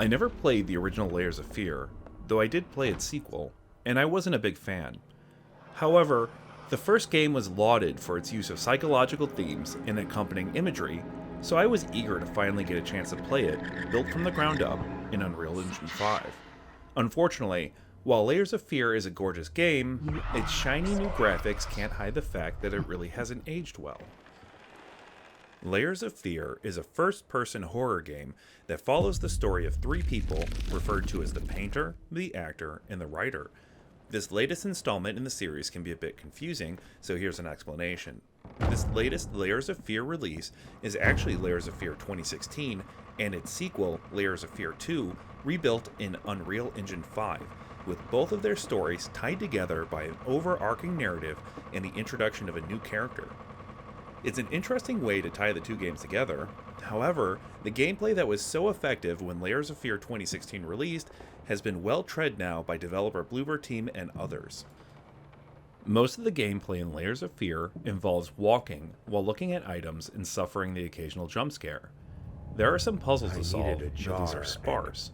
I never played the original Layers of Fear, though I did play its sequel, and I wasn't a big fan. However, the first game was lauded for its use of psychological themes and accompanying imagery, so I was eager to finally get a chance to play it, built from the ground up, in Unreal Engine 5. Unfortunately, while Layers of Fear is a gorgeous game, its shiny new graphics can't hide the fact that it really hasn't aged well. Layers of Fear is a first-person horror game that follows the story of three people referred to as the painter, the actor, and the writer. This latest installment in the series can be a bit confusing, so here's an explanation. This latest Layers of Fear release is actually Layers of Fear 2016, and its sequel, Layers of Fear 2, rebuilt in Unreal Engine 5, with both of their stories tied together by an overarching narrative and the introduction of a new character. It's an interesting way to tie the two games together. However, the gameplay that was so effective when Layers of Fear 2016 released has been well tread now by developer Bloober Team and others. Most of the gameplay in Layers of Fear involves walking while looking at items and suffering the occasional jump scare. There are some puzzles to solve, but these are sparse.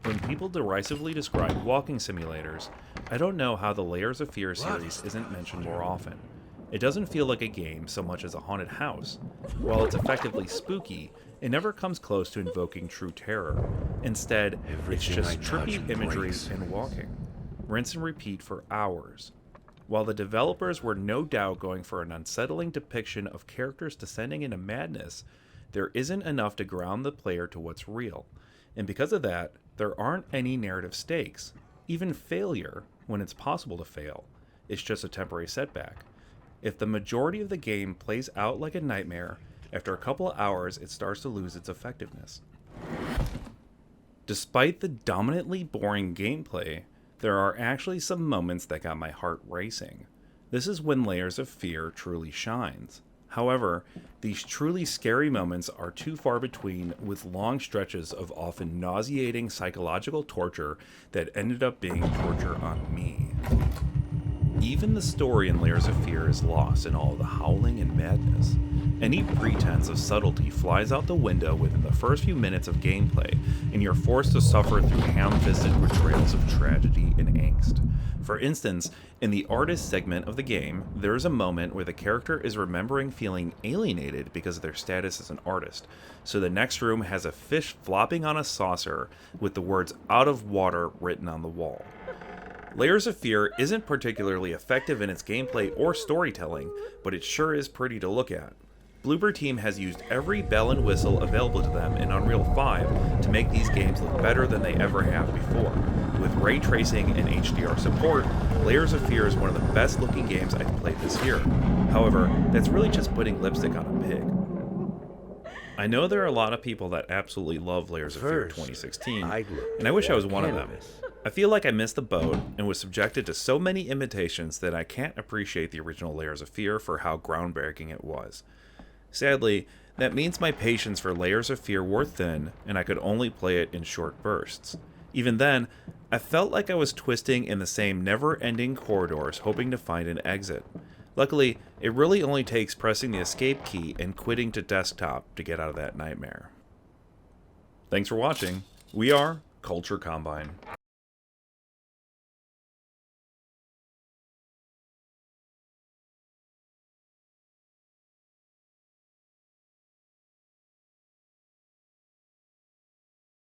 When people derisively describe walking simulators, I don't know how the Layers of Fear series isn't mentioned more often. It doesn't feel like a game so much as a haunted house. While it's effectively spooky, it never comes close to invoking true terror. Instead, it's just trippy imagery and walking. Rinse and repeat for hours. While the developers were no doubt going for an unsettling depiction of characters descending into madness, there isn't enough to ground the player to what's real. And because of that, there aren't any narrative stakes. Even failure, when it's possible to fail, is just a temporary setback. If the majority of the game plays out like a nightmare, after a couple of hours it starts to lose its effectiveness. Despite the dominantly boring gameplay, there are actually some moments that got my heart racing. This is when Layers of Fear truly shines. However, these truly scary moments are too far between, with long stretches of often nauseating psychological torture that ended up being torture on me. Even the story in Layers of Fear is lost in all the howling and madness. Any pretense of subtlety flies out the window within the first few minutes of gameplay, and you're forced to suffer through ham-fisted portrayals of tragedy and angst. For instance, in the artist segment of the game, there is a moment where the character is remembering feeling alienated because of their status as an artist, so the next room has a fish flopping on a saucer with the words "out of water" written on the wall. Layers of Fear isn't particularly effective in its gameplay or storytelling, but it sure is pretty to look at. Bloober Team has used every bell and whistle available to them in Unreal 5 to make these games look better than they ever have before. With ray tracing and HDR support, Layers of Fear is one of the best looking games I've played this year. However, that's really just putting lipstick on a pig. I know there are a lot of people that absolutely love Layers of Fear 2016, and I wish I was one of them. I feel like I missed the boat and was subjected to so many imitations that I can't appreciate the original Layers of Fear for how groundbreaking it was. Sadly, that means my patience for Layers of Fear wore thin, and I could only play it in short bursts. Even then, I felt like I was twisting in the same never-ending corridors hoping to find an exit. Luckily, it really only takes pressing the escape key and quitting to desktop to get out of that nightmare. Thanks for watching. We are Culture Combine.